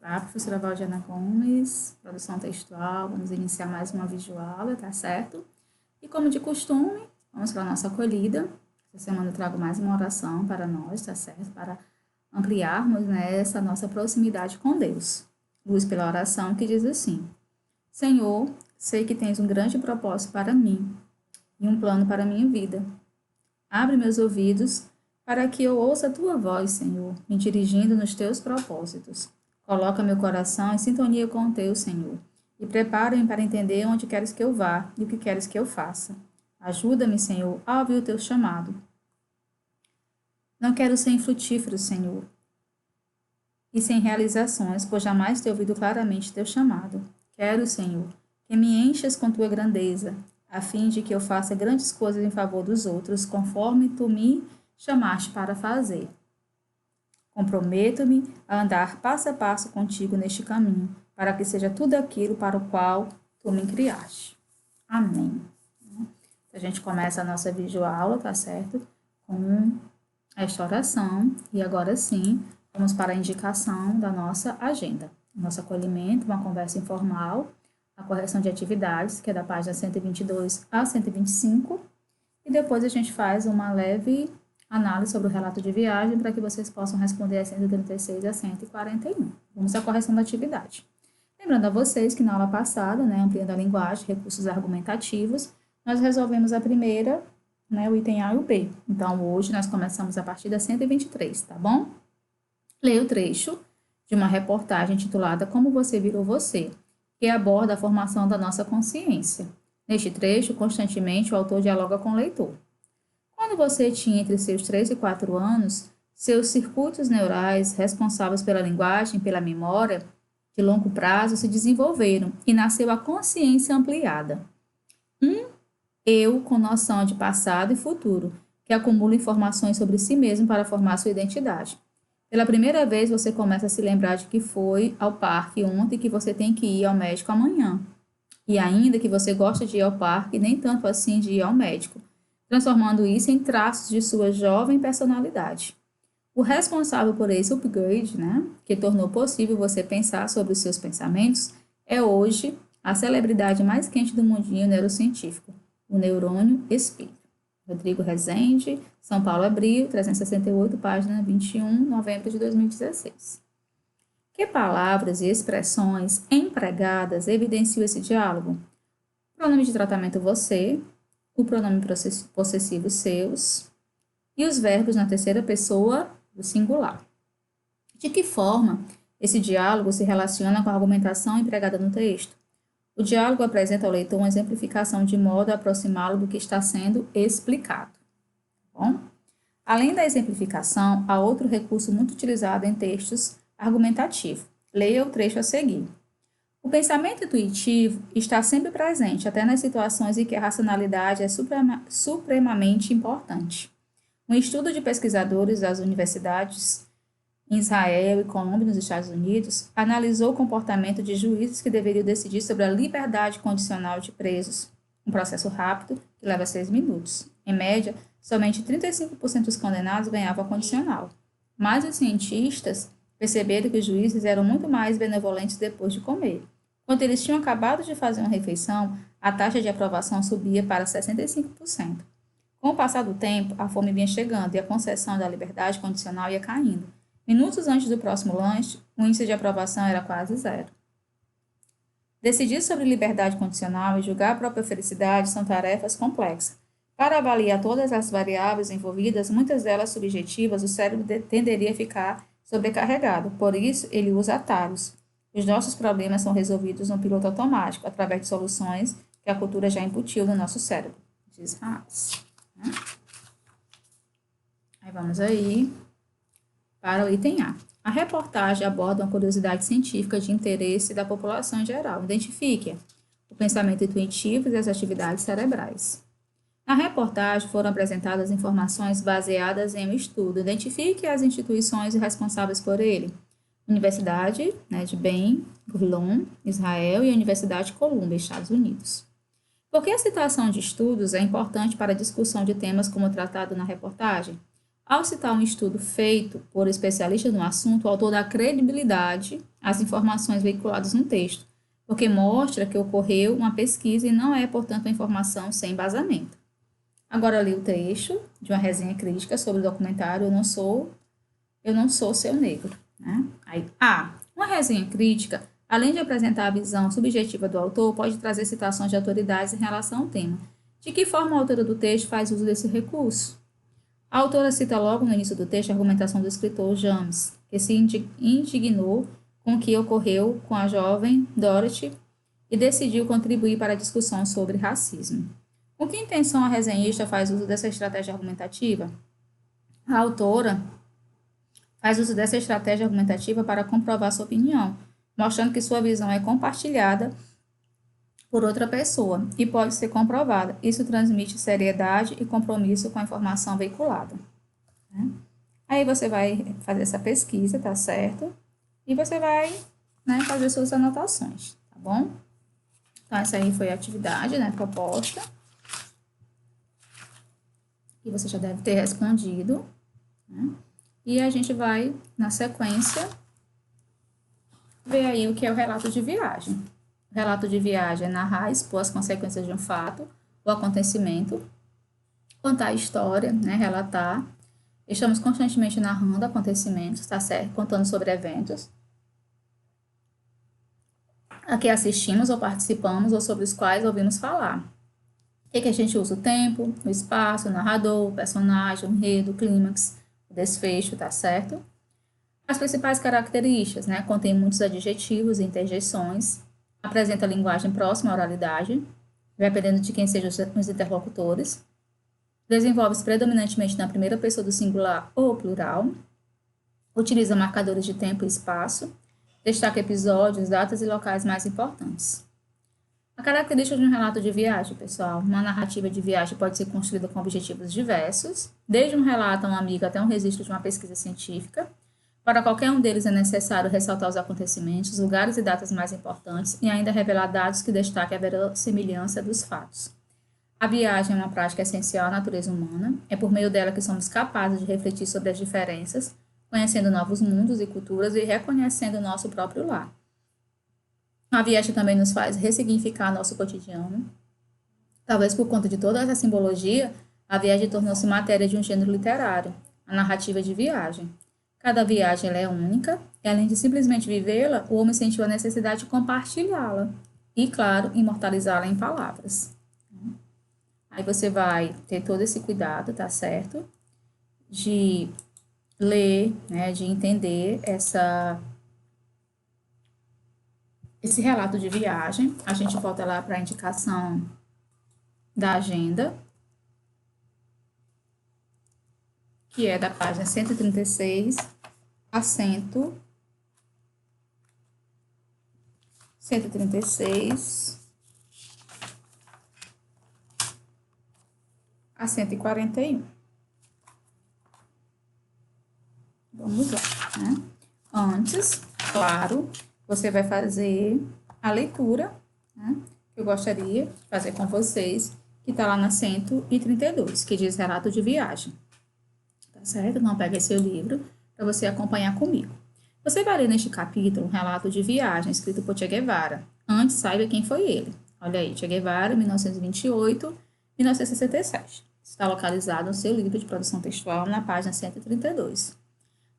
Olá, professora Valdiana Gomes, produção textual, vamos iniciar mais uma videoaula, tá certo? E como de costume, vamos para a nossa acolhida. Essa semana eu trago mais uma oração para nós, tá certo? Para ampliarmos, né, essa nossa proximidade com Deus. Luz pela oração que diz assim: Senhor, sei que tens um grande propósito para mim e um plano para a minha vida. Abre meus ouvidos para que eu ouça a tua voz, Senhor, me dirigindo nos teus propósitos. Coloca meu coração em sintonia com o teu, Senhor, e prepara-me para entender onde queres que eu vá e o que queres que eu faça. Ajuda-me, Senhor, a ouvir o teu chamado. Não quero ser infrutífero, Senhor, e sem realizações, pois jamais te ouvido claramente teu chamado. Quero, Senhor, que me enchas com tua grandeza, a fim de que eu faça grandes coisas em favor dos outros, conforme tu me chamaste para fazer. Comprometo-me a andar passo a passo contigo neste caminho, para que seja tudo aquilo para o qual tu me criaste. Amém. A gente começa a nossa videoaula, tá certo? Com esta oração. E agora sim, vamos para a indicação da nossa agenda. Nosso acolhimento, uma conversa informal, a correção de atividades, que é da página 122 a 125. E depois a gente faz uma leve análise sobre o relato de viagem para que vocês possam responder a 136 a 141. Vamos à correção da atividade. Lembrando a vocês que na aula passada, né, ampliando a linguagem, recursos argumentativos, nós resolvemos a primeira, né, o item A e o B. Então, hoje nós começamos a partir da 123, tá bom? Leia o trecho de uma reportagem intitulada Como Você Virou Você, que aborda a formação da nossa consciência. Neste trecho, constantemente, o autor dialoga com o leitor. Quando você tinha entre seus 3 e 4 anos, seus circuitos neurais responsáveis pela linguagem e pela memória de longo prazo se desenvolveram e nasceu a consciência ampliada. Um eu com noção de passado e futuro, que acumula informações sobre si mesmo para formar sua identidade. Pela primeira vez, você começa a se lembrar de que foi ao parque ontem e que você tem que ir ao médico amanhã. E ainda que você gosta de ir ao parque, nem tanto assim de ir ao médico, transformando isso em traços de sua jovem personalidade. O responsável por esse upgrade, né, que tornou possível você pensar sobre os seus pensamentos, é hoje a celebridade mais quente do mundinho neurocientífico, o neurônio espelho. Rodrigo Rezende, São Paulo, Abril, 368, página 21, novembro de 2016. Que palavras e expressões empregadas evidenciam esse diálogo? Pronome de tratamento você, o pronome possessivo seus e os verbos na terceira pessoa do singular. De que forma esse diálogo se relaciona com a argumentação empregada no texto? O diálogo apresenta ao leitor uma exemplificação de modo a aproximá-lo do que está sendo explicado. Bom? Além da exemplificação, há outro recurso muito utilizado em textos argumentativos. Leia o trecho a seguir. O pensamento intuitivo está sempre presente, até nas situações em que a racionalidade é supremamente importante. Um estudo de pesquisadores das universidades em Israel e Colômbia, nos Estados Unidos, analisou o comportamento de juízes que deveriam decidir sobre a liberdade condicional de presos, um processo rápido que leva 6 minutos. Em média, somente 35% dos condenados ganhavam a condicional. Mas os cientistas perceberam que os juízes eram muito mais benevolentes depois de comer. Quando eles tinham acabado de fazer uma refeição, a taxa de aprovação subia para 65%. Com o passar do tempo, a fome vinha chegando e a concessão da liberdade condicional ia caindo. Minutos antes do próximo lanche, o índice de aprovação era quase zero. Decidir sobre liberdade condicional e julgar a própria felicidade são tarefas complexas. Para avaliar todas as variáveis envolvidas, muitas delas subjetivas, o cérebro tenderia a ficar sobrecarregado. Por isso, ele usa atalhos. Os nossos problemas são resolvidos no piloto automático, através de soluções que a cultura já incutiu no nosso cérebro, diz Haas. Aí vamos aí para o item A. A reportagem aborda uma curiosidade científica de interesse da população em geral. Identifique o pensamento intuitivo e as atividades cerebrais. Na reportagem foram apresentadas informações baseadas em um estudo. Identifique as instituições responsáveis por ele. Universidade, né, de Ben Gurion, Israel, e a Universidade de Columbia, Estados Unidos. Por que a citação de estudos é importante para a discussão de temas como tratado na reportagem? Ao citar um estudo feito por especialistas no assunto, o autor dá credibilidade às informações veiculadas no texto, porque mostra que ocorreu uma pesquisa e não é, portanto, uma informação sem embasamento. Agora li o trecho de uma resenha crítica sobre o documentário Eu Não Sou Seu Negro. Né? Aí, uma resenha crítica, além de apresentar a visão subjetiva do autor, pode trazer citações de autoridades em relação ao tema. De que forma a autora do texto faz uso desse recurso? A autora cita logo no início do texto a argumentação do escritor James, que se indignou com o que ocorreu com a jovem Dorothy e decidiu contribuir para a discussão sobre racismo. Com que intenção a resenhista faz uso dessa estratégia argumentativa? A autora faz uso dessa estratégia argumentativa para comprovar sua opinião, mostrando que sua visão é compartilhada por outra pessoa e pode ser comprovada. Isso transmite seriedade e compromisso com a informação veiculada. Né? Aí você vai fazer essa pesquisa, tá certo? E você vai, né, fazer suas anotações, tá bom? Então, essa aí foi a atividade, né, proposta. E você já deve ter respondido, né? E a gente vai, na sequência, ver aí o que é o relato de viagem. O relato de viagem é narrar, expor as consequências de um fato ou acontecimento, contar a história, né, relatar. Estamos constantemente narrando acontecimentos, tá certo? Contando sobre eventos a que assistimos ou participamos ou sobre os quais ouvimos falar. O que a gente usa? O tempo, o espaço, o narrador, o personagem, o enredo, o clímax, o desfecho, tá certo? As principais características, né? Contém muitos adjetivos e interjeições, apresenta linguagem próxima à oralidade, dependendo de quem sejam os interlocutores, desenvolve-se predominantemente na primeira pessoa do singular ou plural, utiliza marcadores de tempo e espaço, destaca episódios, datas e locais mais importantes. A característica de um relato de viagem, pessoal. Uma narrativa de viagem pode ser construída com objetivos diversos, desde um relato a um amigo até um registro de uma pesquisa científica. Para qualquer um deles é necessário ressaltar os acontecimentos, lugares e datas mais importantes e ainda revelar dados que destaquem a verossimilhança dos fatos. A viagem é uma prática essencial à natureza humana. É por meio dela que somos capazes de refletir sobre as diferenças, conhecendo novos mundos e culturas e reconhecendo o nosso próprio lar. A viagem também nos faz ressignificar nosso cotidiano. Talvez por conta de toda essa simbologia, a viagem tornou-se matéria de um gênero literário, a narrativa de viagem. Cada viagem ela é única, e além de simplesmente vivê-la, o homem sentiu a necessidade de compartilhá-la e, claro, imortalizá-la em palavras. Aí você vai ter todo esse cuidado, tá certo? De ler, né, de entender esse relato de viagem. A gente volta lá para a indicação da agenda, que é da página 136 a 136 a 141. Vamos lá, né? Antes, claro, você vai fazer a leitura, né, que eu gostaria de fazer com vocês, que está lá na 132, que diz relato de viagem. Tá certo? Então, pega esse livro para você acompanhar comigo. Você vai ler neste capítulo um relato de viagem escrito por Che Guevara. Antes, saiba quem foi ele. Olha aí, Che Guevara, 1928-1967. Está localizado no seu livro de produção textual na página 132.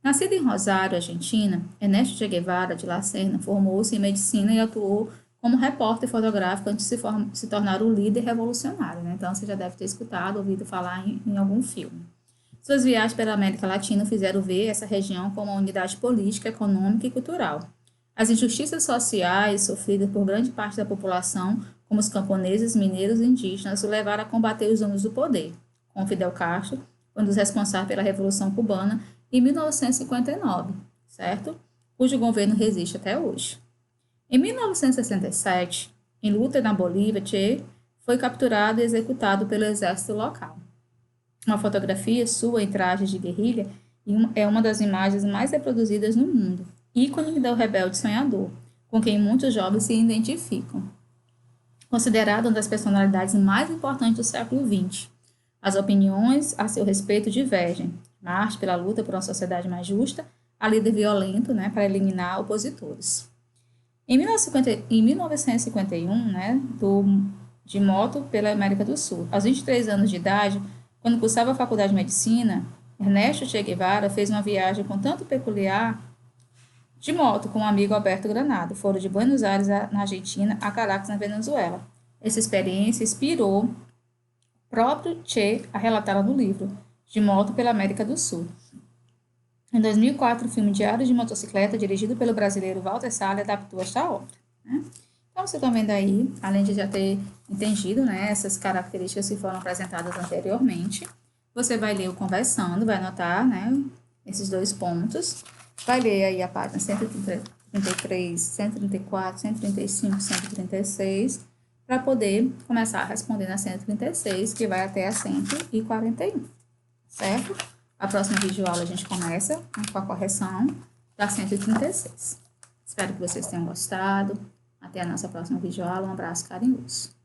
Nascido em Rosário, Argentina, Ernesto Che Guevara de La Serna formou-se em medicina e atuou como repórter fotográfico antes de se tornar o líder revolucionário. Né? Então, você já deve ter escutado, ouvido falar em algum filme. Suas viagens pela América Latina fizeram ver essa região como uma unidade política, econômica e cultural. As injustiças sociais sofridas por grande parte da população, como os camponeses, mineiros e indígenas, o levaram a combater os donos do poder, como Fidel Castro, um dos responsáveis pela Revolução Cubana, em 1959, certo? Cujo governo resiste até hoje. Em 1967, em luta na Bolívia, Che foi capturado e executado pelo exército local. Uma fotografia sua em traje de guerrilha é uma das imagens mais reproduzidas no mundo, ícone do rebelde sonhador, com quem muitos jovens se identificam. Considerado uma das personalidades mais importantes do século XX, as opiniões a seu respeito divergem, Marte pela luta por uma sociedade mais justa, a líder violento, né, para eliminar opositores. Em 1951, né, de moto pela América do Sul. Aos 23 anos de idade, quando cursava a faculdade de medicina, Ernesto Che Guevara fez uma viagem com tanto peculiar de moto com o amigo Alberto Granado. Foram de Buenos Aires, na Argentina, a Caracas, na Venezuela. Essa experiência inspirou o próprio Che a relatá-la no livro, De Moto pela América do Sul. Em 2004, o filme Diário de Motocicleta, dirigido pelo brasileiro Walter Salles, adaptou esta obra. Né? Então, você está vendo aí, além de já ter entendido, né, essas características que foram apresentadas anteriormente, você vai ler o conversando, vai anotar, né, esses 2 pontos, vai ler aí a página 133, 134, 135, 136, para poder começar a responder na 136, que vai até a 141, certo? A próxima videoaula a gente começa com a correção da 136. Espero que vocês tenham gostado. Até a nossa próxima videoaula. Um abraço carinhoso.